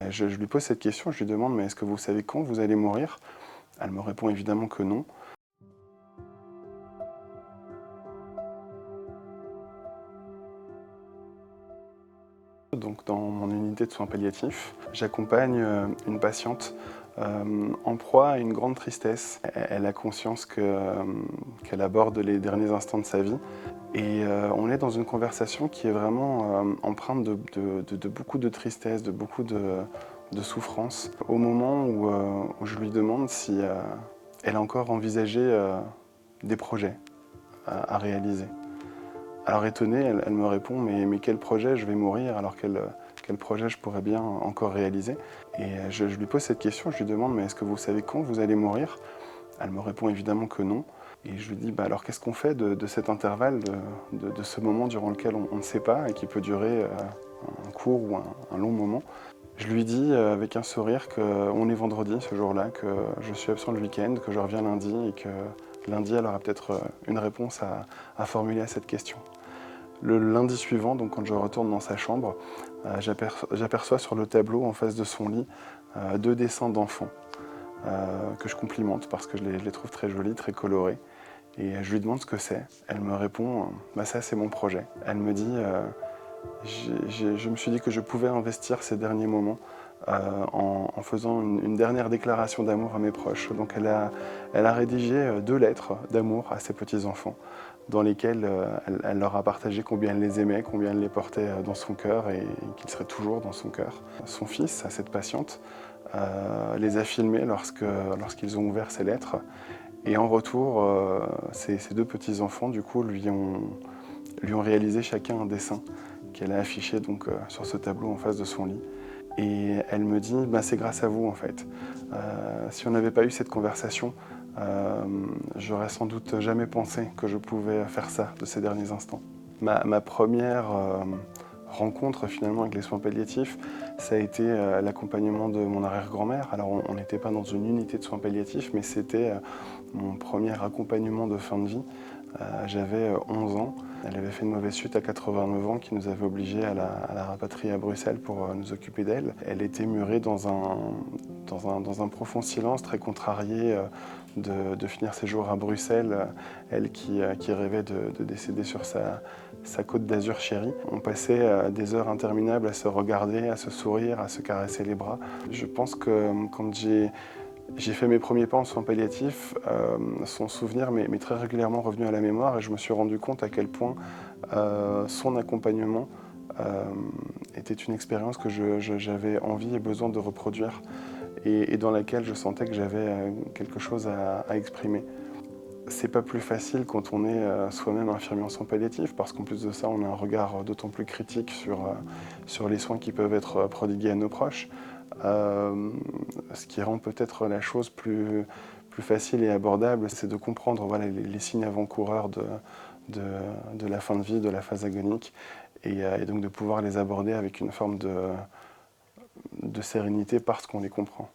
je lui pose cette question, je lui demande « mais est-ce que vous savez quand vous allez mourir ?» Elle me répond évidemment que non. Donc dans mon unité de soins palliatifs, j'accompagne une patiente en proie à une grande tristesse. Elle a conscience qu'elle aborde les derniers instants de sa vie. Et on est dans une conversation qui est vraiment empreinte de beaucoup de tristesse, de beaucoup de souffrance. Au moment où je lui demande si elle a encore envisagé des projets à réaliser. Alors étonnée, elle me répond « mais quel projet je vais mourir alors quel projet je pourrais bien encore réaliser ?» Et je lui pose cette question, je lui demande « mais est-ce que vous savez quand vous allez mourir ?» Elle me répond évidemment que non. Et je lui dis « alors qu'est-ce qu'on fait de cet intervalle, de ce moment durant lequel on ne sait pas et qui peut durer un court ou un long moment ?» Je lui dis avec un sourire qu'on est vendredi ce jour-là, que je suis absent le week-end, que je reviens lundi et que lundi elle aura peut-être une réponse à formuler à cette question. Le lundi suivant, donc quand je retourne dans sa chambre, j'aperçois sur le tableau en face de son lit 2 dessins d'enfants que je complimente parce que je les trouve très jolis, très colorés. Et je lui demande ce que c'est. Elle me répond bah ça c'est mon projet. Elle me dit je me suis dit que je pouvais investir ces derniers moments en faisant une dernière déclaration d'amour à mes proches. Donc elle a rédigé 2 lettres d'amour à ses petits-enfants dans lesquelles elle leur a partagé combien elle les aimait, combien elle les portait dans son cœur et qu'ils seraient toujours dans son cœur. Son fils, à cette patiente, les a filmés lorsqu'ils ont ouvert ces lettres. Et en retour, ces 2 petits-enfants, du coup, lui ont réalisé chacun un dessin qu'elle a affiché donc, sur ce tableau en face de son lit. Et elle me dit bah, c'est grâce à vous en fait. Si on n'avait pas eu cette conversation, j'aurais sans doute jamais pensé que je pouvais faire ça de ces derniers instants. Ma première rencontre finalement avec les soins palliatifs, ça a été l'accompagnement de mon arrière-grand-mère. Alors on n'était pas dans une unité de soins palliatifs, mais c'était mon premier accompagnement de fin de vie. J'avais 11 ans. Elle avait fait une mauvaise chute à 89 ans qui nous avait obligés à la rapatrier à Bruxelles pour nous occuper d'elle. Elle était murée dans un profond silence, très contrariée de finir ses jours à Bruxelles, elle qui rêvait de décéder sur sa côte d'Azur chérie. On passait des heures interminables à se regarder, à se sourire, à se caresser les bras. Je pense que quand j'ai fait mes premiers pas en soins palliatifs, son souvenir m'est très régulièrement revenu à la mémoire et je me suis rendu compte à quel point son accompagnement était une expérience que j'avais envie et besoin de reproduire et dans laquelle je sentais que j'avais quelque chose à exprimer. C'est pas plus facile quand on est soi-même infirmier en soins palliatifs parce qu'en plus de ça, on a un regard d'autant plus critique sur les soins qui peuvent être prodigués à nos proches. Ce qui rend peut-être la chose plus facile et abordable, c'est de comprendre voilà, les signes avant-coureurs de la fin de vie, de la phase agonique, et donc de pouvoir les aborder avec une forme de sérénité parce qu'on les comprend.